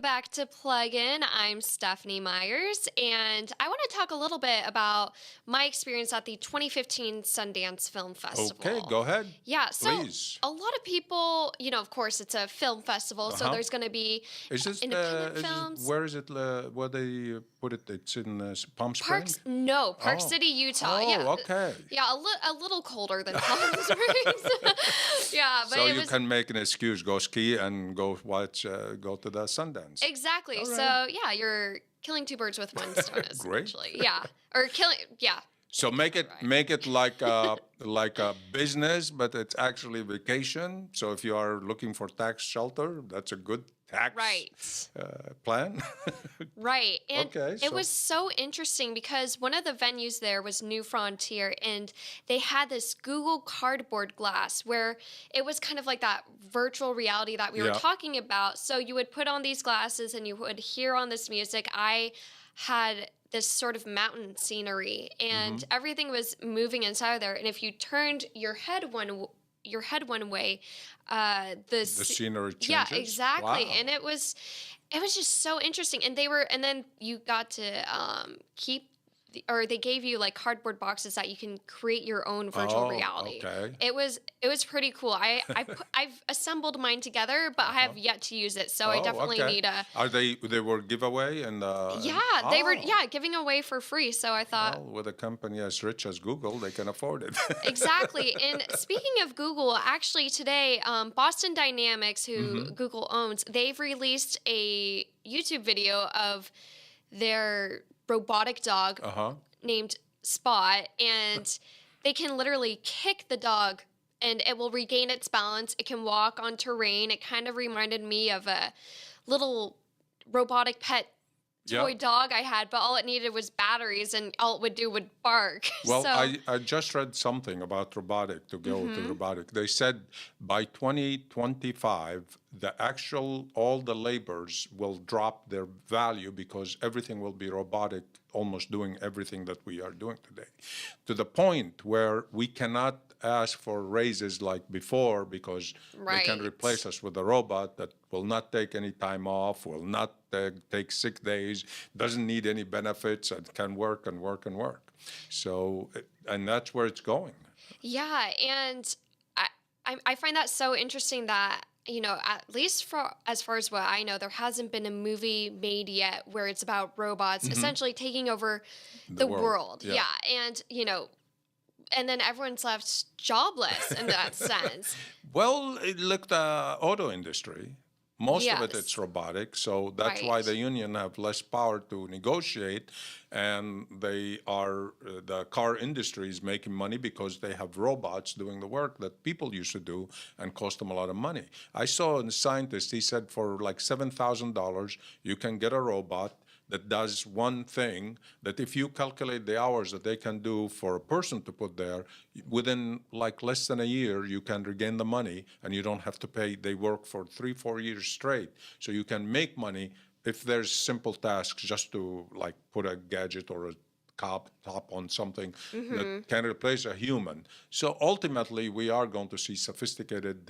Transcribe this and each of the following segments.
back to Plug In. I'm Stephanie Myers, and I want to talk a little bit about my experience at the 2015 Sundance Film Festival. Okay, go ahead. Yeah, so Please. a lot of people, of course, it's a film festival, so there's going to be independent films. Where is it? Where they put it? It's in Palm Springs? Park City, Utah. Oh, okay. Yeah, a little colder than Palm Springs. Yeah, but so you can make an excuse, go ski and go to the Sundance. Exactly. Right. So yeah, you're killing two birds with one stone, essentially. Great. Yeah, or killing. Yeah. So make it like a business, but it's actually vacation. So if you are looking for tax shelter, that's a good tax plan. Right. And okay, it was so interesting because one of the venues there was New Frontier, and they had this Google Cardboard glass where it was kind of like that virtual reality that we were talking about. So you would put on these glasses and you would hear on this music. I had this sort of mountain scenery, and everything was moving inside of there. And if you turned your head one way, the scenery changes. Yeah, exactly. Wow. And it was just so interesting. And then you got to they gave you like cardboard boxes that you can create your own virtual reality. Okay. It was pretty cool. I've assembled mine together, but I have yet to use it. So I definitely need a. Are they were giveaway and? They were giving away for free. So I thought, well, with a company as rich as Google, they can afford it. Exactly. And speaking of Google, actually today, Boston Dynamics, who Google owns, they've released a YouTube video of their robotic dog named Spot, and they can literally kick the dog and it will regain its balance. It can walk on terrain. It kind of reminded me of a little robotic pet toy dog I had, but all it needed was batteries and all it would do would bark. Well, I just read something about robotic, to go to robotic. They said by 2025, all the labors will drop their value because everything will be robotic, almost doing everything that we are doing today. To the point where we cannot ask for raises like before because they can replace us with a robot that will not take any time off, will not take sick days, doesn't need any benefits, and can work and work and work. So, and that's where it's going. Yeah, and I find that so interesting that, at least as far as what I know, there hasn't been a movie made yet where it's about robots essentially taking over the world. Yeah. And then everyone's left jobless in that sense. Well, look, the auto industry, most of it's robotic, so that's why the union have less power to negotiate, and the car industry is making money because they have robots doing the work that people used to do and cost them a lot of money. I saw a scientist, he said for like $7,000, you can get a robot that does one thing that if you calculate the hours that they can do for a person to put there, within like less than a year, you can regain the money and you don't have to pay. They work for 3-4 years straight. So you can make money if there's simple tasks just to like put a gadget or a top on something that can replace a human. So ultimately, we are going to see sophisticated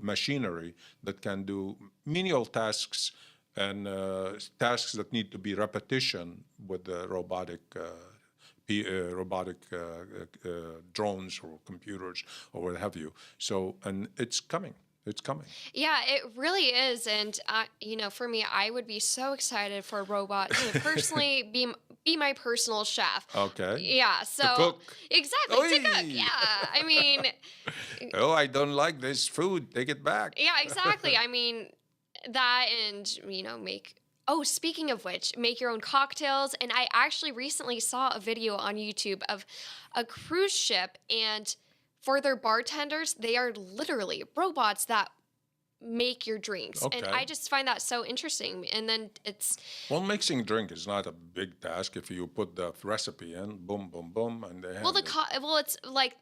machinery that can do menial tasks and tasks that need to be repetition with the robotic drones or computers or what have you. So, and it's coming. It's coming. Yeah, it really is. And, for me, I would be so excited for a robot to personally be my personal chef. Okay. Yeah, so. To cook. Exactly, to cook, yeah. I mean. Oh, I don't like this food. Take it back. Yeah, exactly. I mean, that and, speaking of which, make your own cocktails. And I actually recently saw a video on YouTube of a cruise ship, and for their bartenders, they are literally robots that make your drinks. Okay. And I just find that so interesting. And then it's... Well, mixing drink is not a big task. If you put the recipe in, boom, boom, boom, and they have it's like...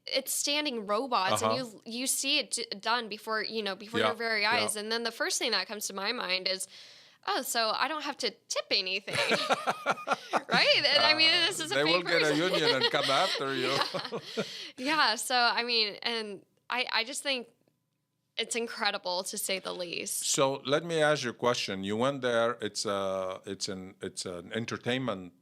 It's standing robots, and you see it done before your very eyes, and then the first thing that comes to my mind is, oh, so I don't have to tip anything, right? I mean, this is a they fake will get a union and come after you. Yeah. So I mean, and I just think it's incredible to say the least. So let me ask you a question. You went there. It's an entertainment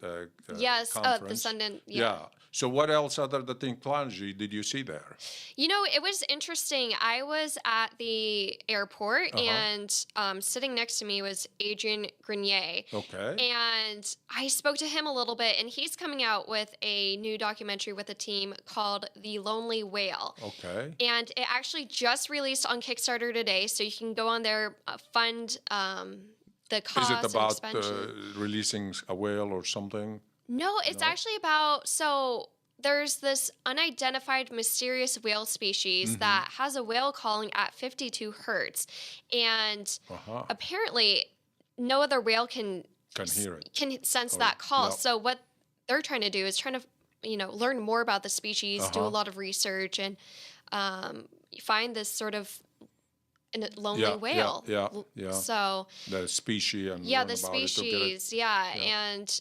Yes, the conference. Sundance. Yeah. So what else other than technology did you see there? You know, it was interesting. I was at the airport, and sitting next to me was Adrian Grenier. Okay. And I spoke to him a little bit, and he's coming out with a new documentary with a team called The Lonely Whale. Okay. And it actually just released on Kickstarter today, so you can go on there, fund the cost. Is it about and expansion. releasing a whale or something? No, it's actually about, so there's this unidentified mysterious whale species that has a whale calling at 52 hertz. And apparently no other whale can hear it. Can sense that call. So what they're trying to do is trying to, learn more about the species, do a lot of research, and find this sort of lonely whale. Yeah. So the species and the species, and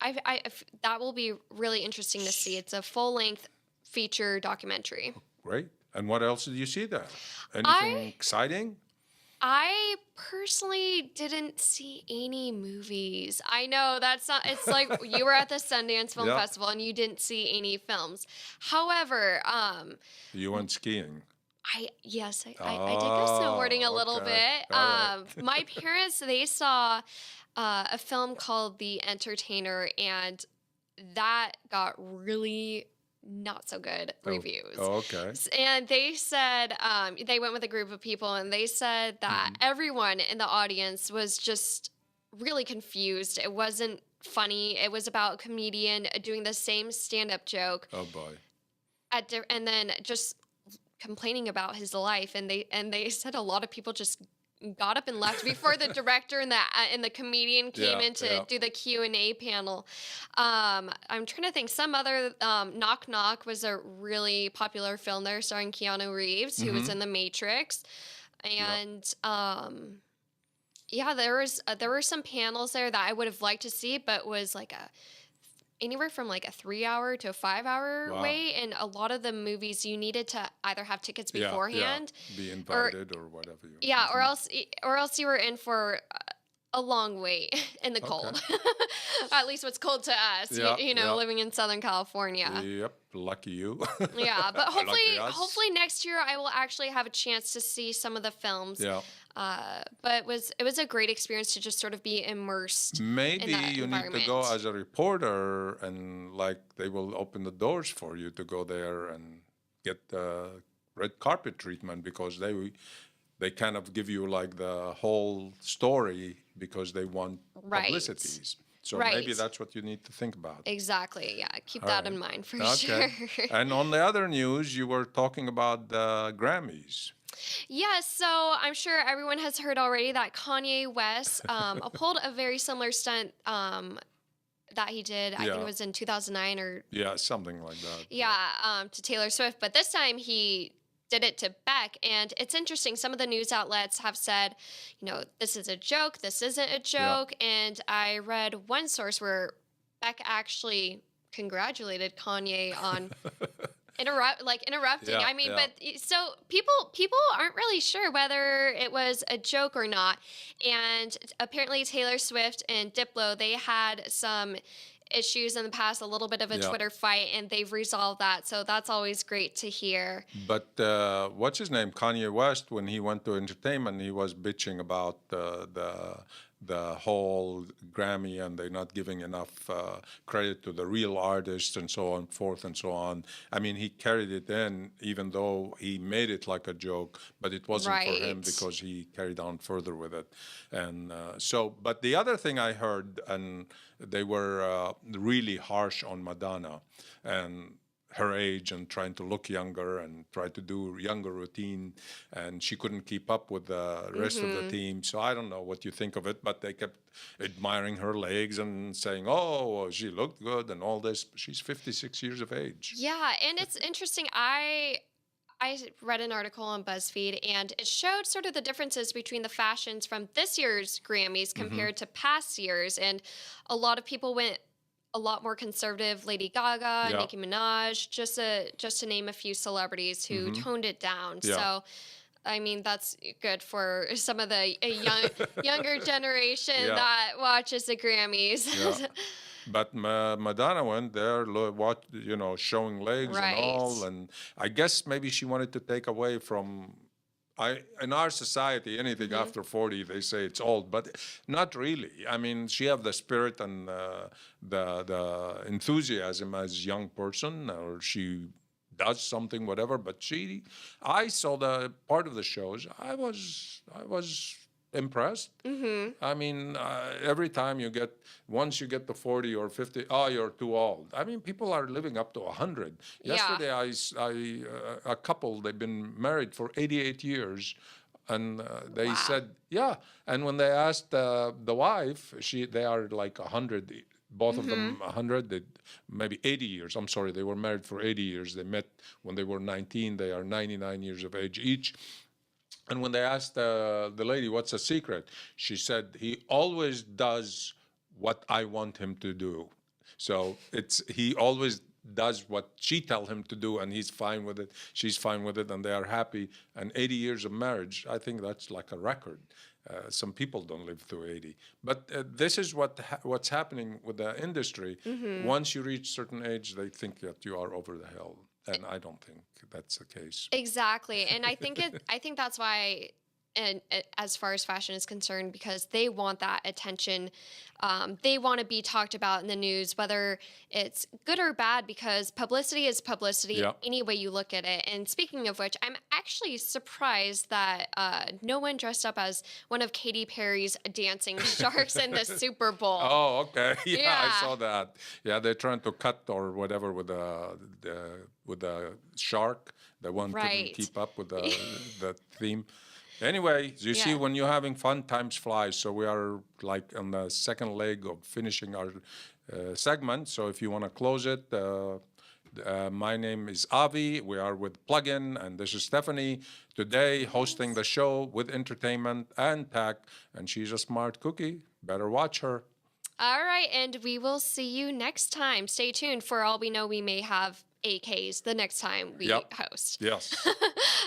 I that will be really interesting to see. It's a full-length feature documentary. Great. And what else did you see there? Anything exciting? I personally didn't see any movies. I know that's not, it's like you were at the Sundance Film Festival and you didn't see any films. However, you went skiing. I did go snowboarding a little bit. My parents, they saw a film called The Entertainer, and that got really not so good reviews. Okay. And they said, they went with a group of people, and they said that everyone in the audience was just really confused. It wasn't funny. It was about a comedian doing the same stand-up joke. Oh boy. And then just complaining about his life, and they said a lot of people just got up and left before the director and the comedian came in to do the Q&A panel. I'm trying to think. Some other Knock Knock was a really popular film there starring Keanu Reeves, who was in The Matrix, and there were some panels there that I would have liked to see, but was like anywhere from like a 3-hour to a 5-hour wait, and a lot of the movies you needed to either have tickets beforehand, be invited or whatever. Or else you were in for a long wait in the cold. At least what's cold to us, living in Southern California. Yep, lucky you. But hopefully next year I will actually have a chance to see some of the films. Yeah. But it was a great experience to just sort of be immersed. Maybe you need to go as a reporter, and like they will open the doors for you to go there and get the red carpet treatment, because they kind of give you like the whole story because they want publicities. So maybe that's what you need to think about. Exactly. Yeah. Keep that in mind for sure. And on the other news, you were talking about the Grammys. Yes, so I'm sure everyone has heard already that Kanye West pulled a very similar stunt that he did. I think it was in 2009 or... Yeah, something like that. Yeah, to Taylor Swift. But this time he did it to Beck. And it's interesting. Some of the news outlets have said, this is a joke, this isn't a joke. Yeah. And I read one source where Beck actually congratulated Kanye on... interrupting. Yeah, I mean, but so people aren't really sure whether it was a joke or not. And apparently Taylor Swift and Diplo, they had some issues in the past, a little bit of a Twitter fight, and they've resolved that. So that's always great to hear. But what's his name? Kanye West, when he went to entertainment, he was bitching about the whole Grammy, and they're not giving enough credit to the real artists and so on, forth and so on. I mean, he carried it in, even though he made it like a joke, but it wasn't for him because he carried on further with it. And but the other thing I heard, and they were really harsh on Madonna and her age and trying to look younger and try to do younger routine, and she couldn't keep up with the rest of the team. So I don't know what you think of it, but they kept admiring her legs and saying, oh, she looked good and all this. She's 56 years of age. Yeah, and it's interesting. I read an article on BuzzFeed, and it showed sort of the differences between the fashions from this year's Grammys compared to past years. And a lot of people went a lot more conservative. Lady Gaga, Nicki Minaj, just to name a few celebrities who toned it down. Yeah. So I mean, that's good for some of the younger generation Yeah. that watches the Grammys. Yeah. But Madonna went there, showing legs and all, Right. and I guess maybe she wanted to take away from. In our society, anything after 40, they say it's old, but not really. I mean, she have the spirit and the enthusiasm as young person, or she does something, whatever. But I saw the part of the shows. I was impressed. I mean, every time once you get to 40 or 50, oh, you're too old. I mean, people are living up to 100. Yesterday, a couple, they've been married for 88 years. And they said, yeah. And when they asked the wife, they are like 100, both of them 100, maybe 80 years. I'm sorry, they were married for 80 years. They met when they were 19. They are 99 years of age each. And when they asked the lady, what's the secret? She said, he always does what I want him to do. So he always does what she tell him to do, and he's fine with it. She's fine with it, and they are happy. And 80 years of marriage, I think that's like a record. Some people don't live through 80. But this is what's happening with the industry. Once you reach certain age, they think that you are over the hill. And I don't think that's the case. Exactly. And I think that's why, and as far as fashion is concerned, because they want that attention. They want to be talked about in the news, whether it's good or bad, because publicity is publicity any way you look at it. And speaking of which, I'm actually surprised that no one dressed up as one of Katy Perry's dancing sharks in the Super Bowl. Oh, okay. Yeah, I saw that. Yeah, they're trying to cut or whatever with the shark. The one couldn't keep up with the theme. Anyway, you see, when you're having fun, times fly. So we are like on the second leg of finishing our segment. So if you want to close it, my name is Avi. We are with Plugin, and this is Stephanie. Today, hosting the show with entertainment and tech, and she's a smart cookie. Better watch her. All right, and we will see you next time. Stay tuned. For all we know, we may have AKs the next time we host. Yes.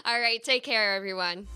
All right, take care, everyone.